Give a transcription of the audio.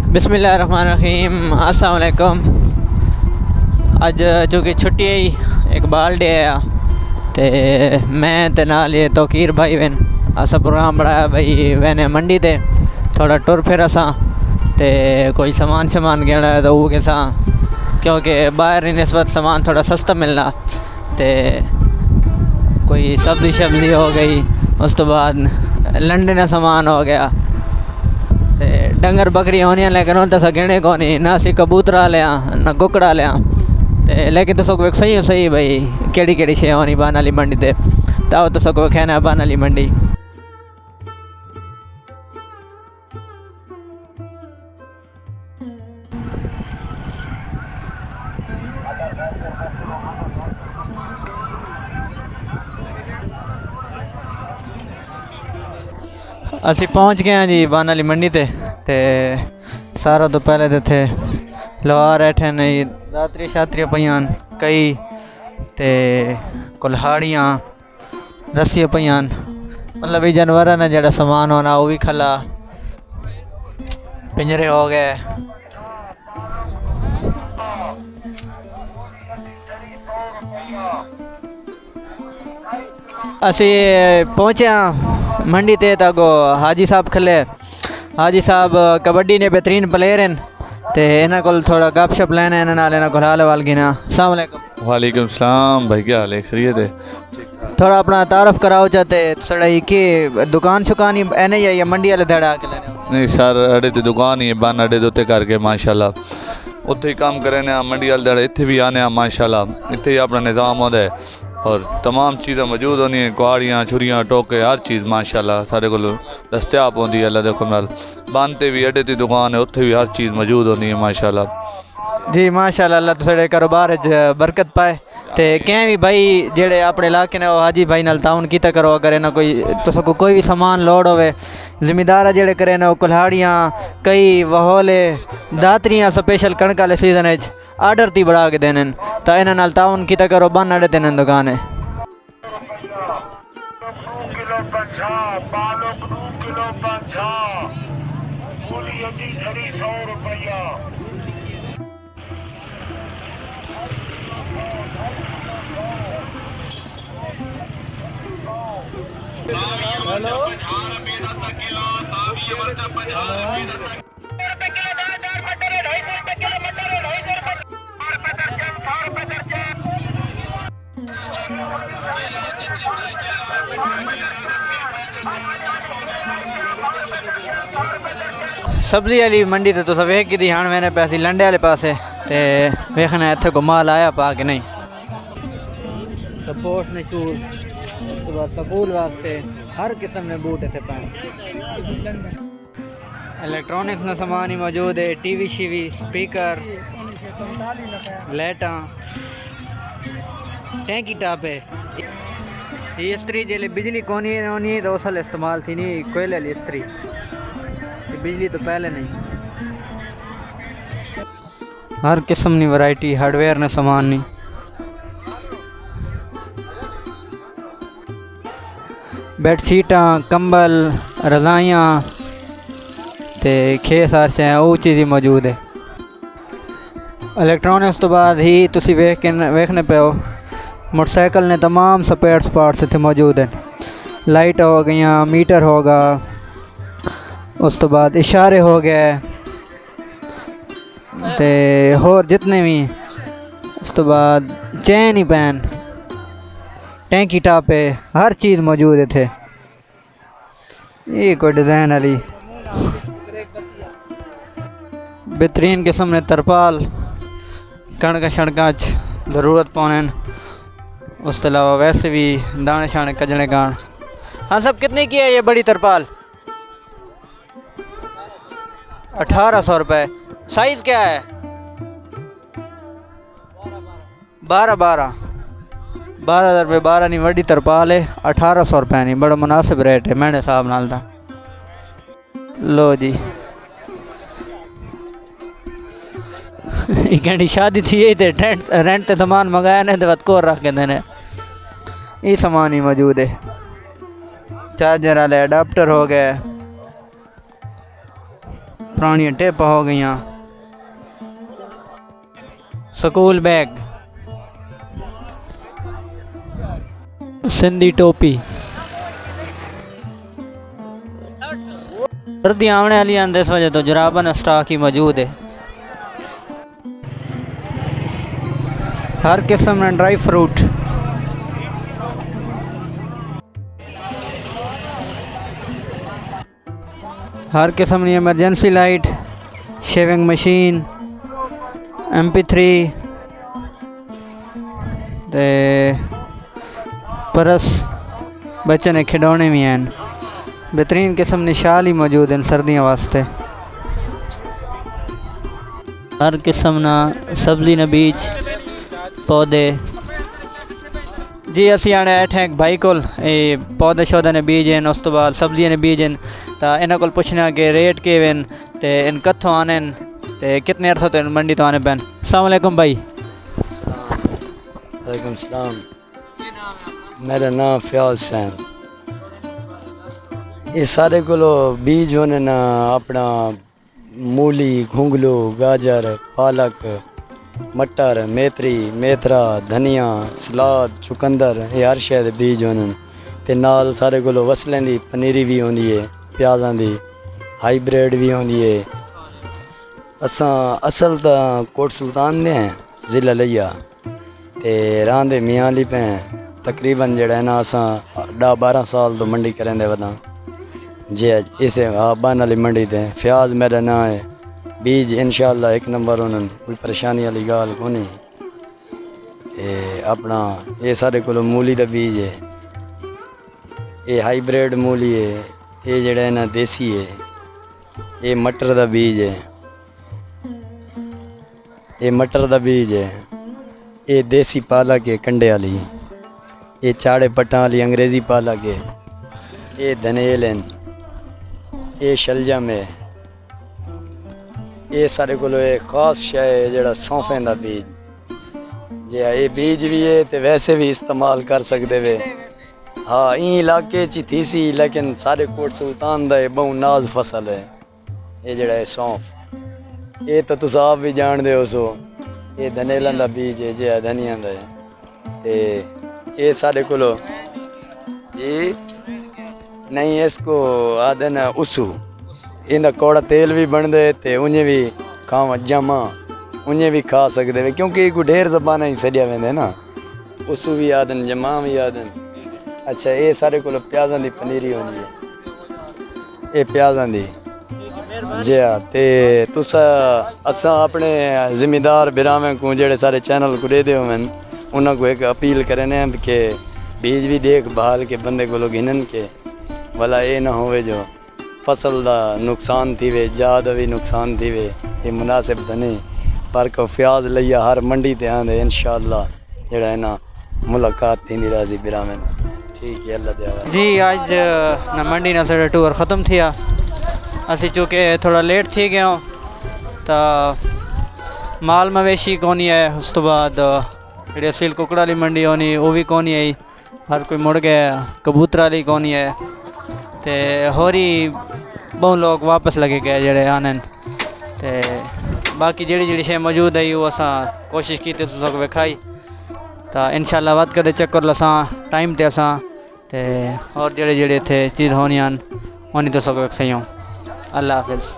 बिस्मिल्लाहिर्रहमानिर्रहीम। अस्सलाम वालेकुम। अज चूँकि छुट्टी है, इकबाल डे है, तो मैं ते नाल ये तौकीर भाई वेन असा प्रोग्राम बनाया भाई वैने मंडी ते थोड़ा टुर फिर असा ते कोई सामान घेना है तो वो किसा, क्योंकि बाहर ही नस्बत सामान थोड़ा सस्ता मिलना, तो कोई सब्जी हो गई, उस तो बाद लंडन सामान हो गया, डंगर बकरी होनी, लेकिन उन तसा गिने को नहीं ना, असी कबूतरा लिया ना कुकड़ा लिया, लेकिन तो सब सही सही भाई केड़ी शे होनी बान वाली मंडी ते, तो सबको कहना बान वाली मंडी। असी पहुँच गए हैं जी बान वाली मंडी ते सारा तो पहले तो थे लोहार बैठे नहीं, दातरी शातरियाँ पईयां कई ते कुल्हाड़ियाँ रस्सियाँ पईयां, मतलब ये जानवर ने जड़ा सामान होना वो भी खला, पिंजरे हो गए। असी पहुँचे मंडी ते तगो हाजी साहब खले, हाजी साहब कबड्डी ने बेहतरीन प्लेयर हैं, तो इन्होंने को थोड़ा गपशप लेना, इन्होंने को हाल वाल गिना। अस्सलाम वालेकुम। वालेकुम सलाम भाई, क्या हाल है? खैरियत है? थोड़ा अपना तारफ़ कराओ चाहते सड़ाई की दुकान शुकान ही नहीं है या मंडी वाले धड़ा के लेने? नहीं सर, अड़े तो दुकान ही है, बन अड़े उत्ते करके माशाल्लाह उत्थे ही काम करे ने, मंडी वाले धड़े इत्थे भी आने माशाल्लाह, इत्थे ही अपना निज़ाम होता है और तमाम चीज़ें मौजूद होनी है, कुहाड़ियाँ छुरियाँ टोके हर चीज़ माशाल्लाह सारे को दस्तियाब होती है। अल्लाह देखो नाल बनते भी अड्डे की दुकान है, उत्थे भी हर चीज़ मौजूद होनी है माशाल्लाह। जी माशाल्लाह, अल्लाह तुसाडे कारोबार बरकत पाए, तो क्या भी भाई जेड़े अपने इलाके ने हाजी भाई नाल ताउन कीता करो, अगर इन्हें कोई भी सामान लोड होवे, जिमीदार जेड़े करे ना कुल्हाड़ियाँ कई वहोले दातरियाँ स्पेशल कणक वाले सीजन आर्डर ती बढ़ा के देने, तो इन्हें नाल ताउन कीता करो, बन अड़े देने दुकान है। सब्जी वाली मंडी तो तुस वेख की हाँ मैंने पैसी लंडे वाले पासे, तो वेखना इत्थे को माल आया पा के नहीं। स्पोर्ट्स ने शूज़, उस तो बाद स्कूल वास्ते हर किस्म ने बूट इतने पैन, इलेक्ट्रॉनिक्स का सामान ही मौजूद है, टीवी शीवी स्पीकर लाइटा टैंकी टाप है। ये इस्त्री जे बिजली कोनी होनी है तो उस वाले इस्तेमाल थी नहीं, कोयले वाली इस्त्री, बिजली तो पहले नहीं। हर किस्म की वैरायटी हार्डवेयर ने सामान नहीं, बेडशीटा कंबल रज़ाइयाँ ते खे सार से वो चीज़ ही मौजूद है। इलेक्ट्रॉनिक्स तो बाद ही तुसी वेखने पे हो मोटरसाइकिल ने तमाम स्पेयर पार्ट्स इतने मौजूद हैं, लाइट हो गई, मीटर होगा, उस तो बाद इशारे हो गए, ते होर जितने भी, उस तो बाद चैन ही पैन टैंकी टापे हर चीज़ मौजूद है थे। ये कोई डिज़ाइन वाली बेहतरीन किस्म ने तरपाल कणक शणका ज़रूरत पौने, उस तो अलावा वैसे भी दाने शाने कजने गान। हाँ सब कितने की है ये बड़ी तरपाल? 1800 रुपये। साइज़ क्या है? 12,000 रुपये। 12 नहीं वड्डी तरपाल है, 1800 रुपये नहीं, बड़ा मुनासिब रेट है मेरे हिसाब नाल दा। लो जी कहनी शादी थी यही थे रेंट ते सामान मंगाया ने तो को रख के देने ये सामान ही मौजूद है। चार्जर वाले अडाप्टर हो गए, पुरानी टिप हो गई, स्कूल बैग, सिंधी टोपी, सर्दी आने वाली आंदे इस वजह तो जुराबन स्टॉक ही मौजूद है। हर किस्म का ड्राई फ्रूट, हर किस्म की emergency light, shaving machine, MP3 ते परस, बच्चों ने खिडौने भी हैं। बेहतरीन किस्म की शाल ही मौजूद हैं सर्दियों वास्ते। हर किस्म ना सब्जी ने बीज पौधे जी असी आने बैठे एक भाई को पौधे शौधे ने बीज हैं, उस तो बाद सब्जियां ने बीज हैं। तो इन्हों को पूछना कि रेट के वन ते इन कत्थों आने ते कितने अरसों तो मंडी तो आने पैन। अस्सलाम वालेकुम भाई। वालेकुम सलाम। मेरा नाम फयाज हुसैन। ये सारे को बीज होने ना अपना मूली, घुंगलू, गाजर, पालक, मटर, मेथरी, मेथरा, धनिया, सलाद, चुकंदर, ये हर शे दे बीज होने ते नाल सारे को वसलें दी पनीरी भी होंदी है, प्याज़ां दी हाईब्रिड भी होंदी है। असां असल तो कोट सुल्तान दे हैं, ज़िला लिया ते रांदे मियाँ अली पे तकरीबन जड़ा है ना असां 10-12 साल तो मंडी करेंदे वदा जे इसे बान वाली मंडी दे। फयाज मेरा नाम है। बीज इंशाअल्लाह एक नंबर उन्होंने कोई परेशानी वाली गाल को नहीं। अपना ये सारे को मूली का बीज है, ये हाईब्रिड मूली है, ये जड़ा है ना देसी है, ये मटर का बीज है, ये मटर का बीज है, ये देसी पालक है कंडे वाली, ये चाड़े पट्टा वाली अंग्रेज़ी पालक है, ये धनेल है, ये शलजम है, ये सारे को एक खास शय है जड़ा सौंफें का बीज जे ये बीज भी है तो वैसे भी इस्तेमाल कर सकते वे। हाँ ई इलाके च थी सी लेकिन सारे कोट सुल्तान का बहु नाज फसल है ये जड़ा है सौंफ। ये तो तुस आप भी जानते हो सो ये धनेलन का बीज है जे धनिया का है ते ये सारे को जी नहीं इसको आदे न उसू इनका कौड़ा तेल भी बनते ते उन्हें भी खावा जामा उन्हें भी खा सकते वे क्योंकि को ढेर ज़बान ही सड़िया वेंदे ना उसू भी आदन जमा भी आदन। अच्छा ये सारे को प्याज़ां दी पनीरी होंदी है ये प्याज़ां दी जी हाँ ते तुस असा अपने जिम्मेदार बिरावें को जेड़े सारे चैनल को दे होवन उन्होंने को एक अपील करने कि बीज भी देख भाल के बंदे को गिनन के भला ये ना होवे जो फसल का नुकसान थी वे ज़्यादा भी नुकसान थी वे ये मुनासिब तो नहीं पर को फ्याज लिया हर मंडी ते आंदे इंशाअल्लाह जड़ा है ना मुलाकात थी राजी बिरा में। ठीक है अल्लाह दिया जी। आज ना मंडी ना साढ़ा टूर ख़त्म थिया असी चूँकि थोड़ा लेट थी गए तो माल मवेशी कोनी है उस तो बाद जी असील कुकड़ा वाली मंडी होनी वो भी कोनी आई हर कोई मुड़ गया कबूतर वाली कोनी है ते होरी बहुत लोग वापस लगे गए जड़े आने ते बाकी जी शे मौजूद है वो असा कोशिश की तुस विखाई तो इंशाअल्लाह वध कदे चक्कर लसा टाइम ते असा ते और जेड़े थे चीज़ होनी उन्हें तुस विखाई। अल्लाह हाफिज़।